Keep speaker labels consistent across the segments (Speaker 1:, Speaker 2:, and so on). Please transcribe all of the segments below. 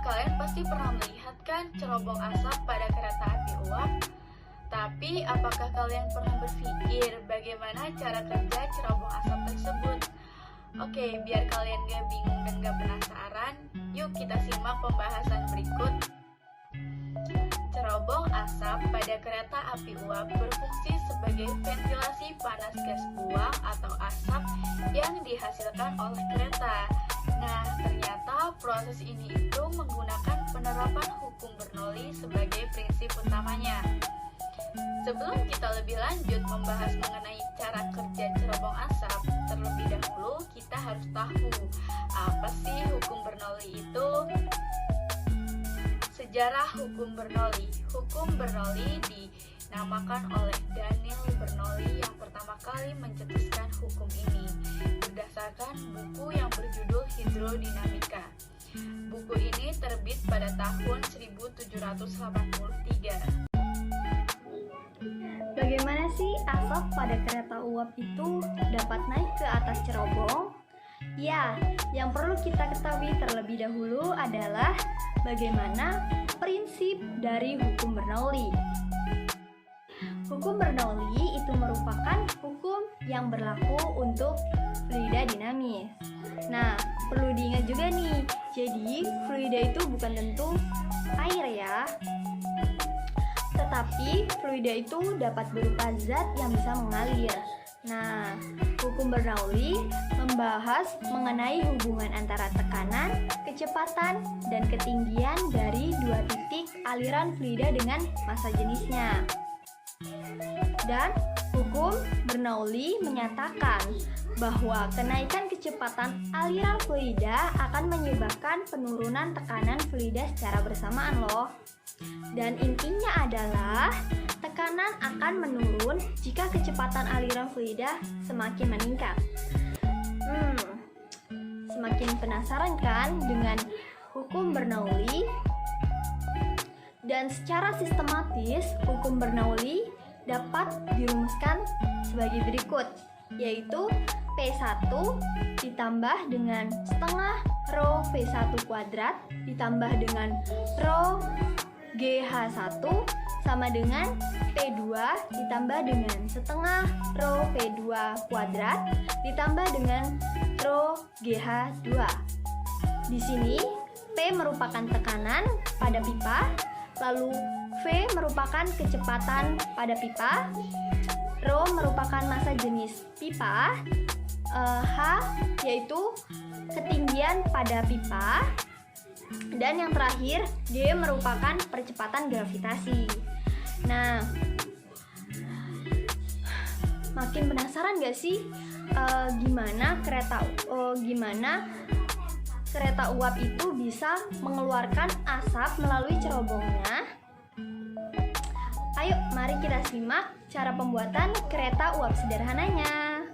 Speaker 1: Kalian pasti pernah melihat kan cerobong asap pada kereta api uap? Tapi apakah kalian pernah berpikir bagaimana cara kerja cerobong asap tersebut? Oke, biar kalian gak bingung dan gak penasaran, yuk kita simak pembahasan berikut. Cerobong asap pada kereta api uap berfungsi sebagai ventilasi panas gas buang atau asap yang dihasilkan oleh kereta. Nah, ternyata proses ini itu menggunakan penerapan hukum Bernoulli sebagai prinsip utamanya. Sebelum kita lebih lanjut membahas mengenai cara kerja cerobong asap, terlebih dahulu kita harus tahu apa sih hukum Bernoulli itu. Sejarah hukum Bernoulli. Hukum Bernoulli dinamakan oleh Daniel Bernoulli yang pertama kali mencetuskan hukum ini berdasarkan buku yang berjudul Hidrodinamika. Buku ini terbit pada tahun 1783.
Speaker 2: Bagaimana sih asap pada kereta uap itu dapat naik ke atas cerobong? Ya, yang perlu kita ketahui terlebih dahulu adalah bagaimana prinsip dari hukum Bernoulli. Hukum Bernoulli itu merupakan hukum yang berlaku untuk fluida dinamis. Nah, perlu diingat juga nih, jadi fluida itu bukan tentu air ya. Tetapi fluida itu dapat berupa zat yang bisa mengalir. Nah, hukum Bernoulli membahas mengenai hubungan antara tekanan, kecepatan, dan ketinggian dari dua titik aliran fluida dengan massa jenisnya. Dan hukum Bernoulli menyatakan bahwa kenaikan kecepatan aliran fluida akan menyebabkan penurunan tekanan fluida secara bersamaan loh. Dan intinya adalah tekanan akan menurun jika kecepatan aliran fluida semakin meningkat. Semakin penasaran kan dengan hukum Bernoulli? Dan secara sistematis, hukum Bernoulli dapat dirumuskan sebagai berikut, yaitu P1 ditambah dengan setengah rho V1 kuadrat ditambah dengan rho GH1 sama dengan P2 ditambah dengan setengah rho P2 kuadrat ditambah dengan rho GH2. Di sini P merupakan tekanan pada pipa, lalu V merupakan kecepatan pada pipa, rho merupakan massa jenis pipa, H yaitu ketinggian pada pipa, dan yang terakhir G merupakan percepatan gravitasi. Nah, makin penasaran gak sih gimana kereta uap itu bisa mengeluarkan asap melalui cerobongnya? Ayo, mari kita simak cara pembuatan kereta uap sederhananya.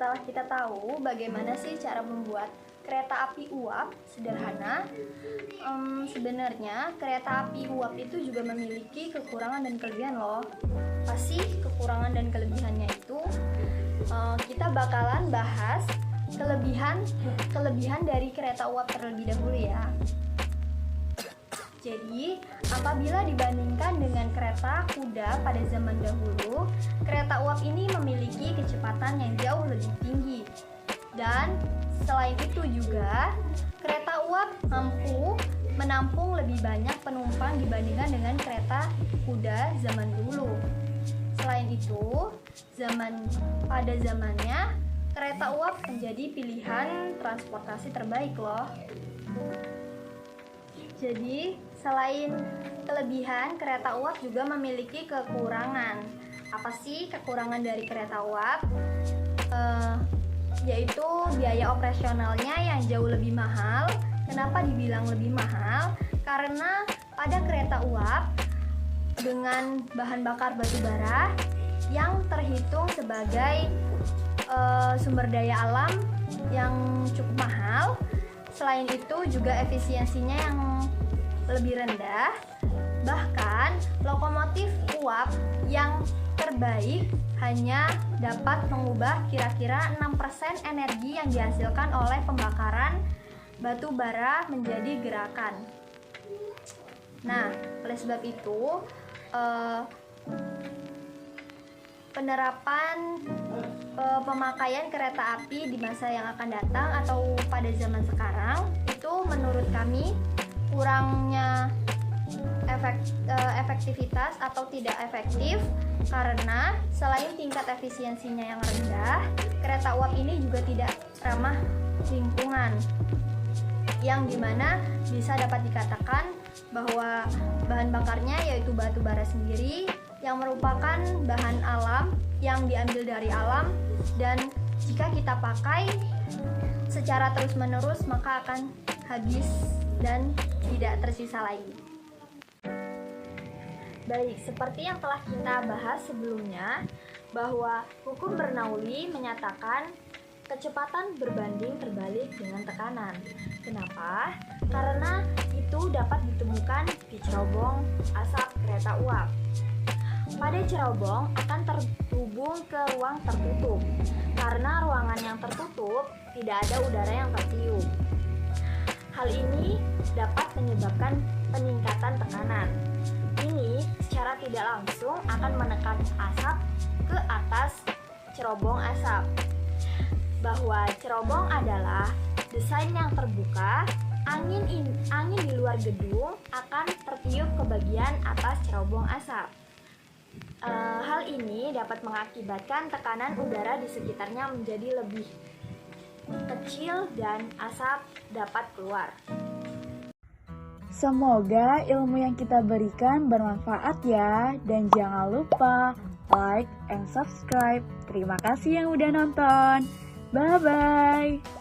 Speaker 2: setelah kita tahu bagaimana sih cara membuat kereta api uap sederhana, sebenarnya kereta api uap itu juga memiliki kekurangan dan kelebihan loh. Pasti kekurangan dan kelebihannya itu kita bakalan bahas kelebihan dari kereta uap terlebih dahulu ya. Jadi, apabila dibandingkan dengan kereta kuda pada zaman dahulu, kereta uap ini memiliki kecepatan yang jauh lebih tinggi. Dan selain itu juga, kereta uap mampu menampung lebih banyak penumpang dibandingkan dengan kereta kuda zaman dulu. Selain itu, pada zamannya, kereta uap menjadi pilihan transportasi terbaik loh. Jadi, selain kelebihan, kereta uap juga memiliki kekurangan. Apa sih kekurangan dari kereta uap? Yaitu biaya operasionalnya yang jauh lebih mahal. Kenapa dibilang lebih mahal? Karena pada kereta uap dengan bahan bakar batu bara yang terhitung sebagai sumber daya alam yang cukup mahal. Selain itu juga efisiensinya yang lebih rendah. Bahkan lokomotif uap yang terbaik hanya dapat mengubah kira-kira 6% energi yang dihasilkan oleh pembakaran batu bara menjadi gerakan. Nah, oleh sebab itu penerapan pemakaian kereta api di masa yang akan datang atau pada zaman sekarang itu menurut kami kurangnya efektivitas atau tidak efektif karena selain tingkat efisiensinya yang rendah, kereta uap ini juga tidak ramah lingkungan, yang dimana bisa dapat dikatakan bahwa bahan bakarnya yaitu batu bara sendiri yang merupakan bahan alam yang diambil dari alam, dan jika kita pakai secara terus-menerus maka akan habis dan tidak tersisa lagi. Baik, seperti yang telah kita bahas sebelumnya, bahwa hukum Bernoulli menyatakan kecepatan berbanding terbalik dengan tekanan. Kenapa? Karena itu dapat ditemukan di cerobong asap kereta uap. Pada cerobong akan terhubung ke ruang tertutup. Karena ruangan yang tertutup tidak ada udara yang tertiup. Hal ini dapat menyebabkan peningkatan tekanan. Ini secara tidak langsung akan menekan asap ke atas cerobong asap. Bahwa cerobong adalah desain yang terbuka, angin di luar gedung akan tertiup ke bagian atas cerobong asap. Hal ini dapat mengakibatkan tekanan udara di sekitarnya menjadi lebih kecil dan asap dapat keluar.
Speaker 3: Semoga ilmu yang kita berikan bermanfaat ya, dan jangan lupa like and subscribe. Terima kasih yang udah nonton. Bye-bye.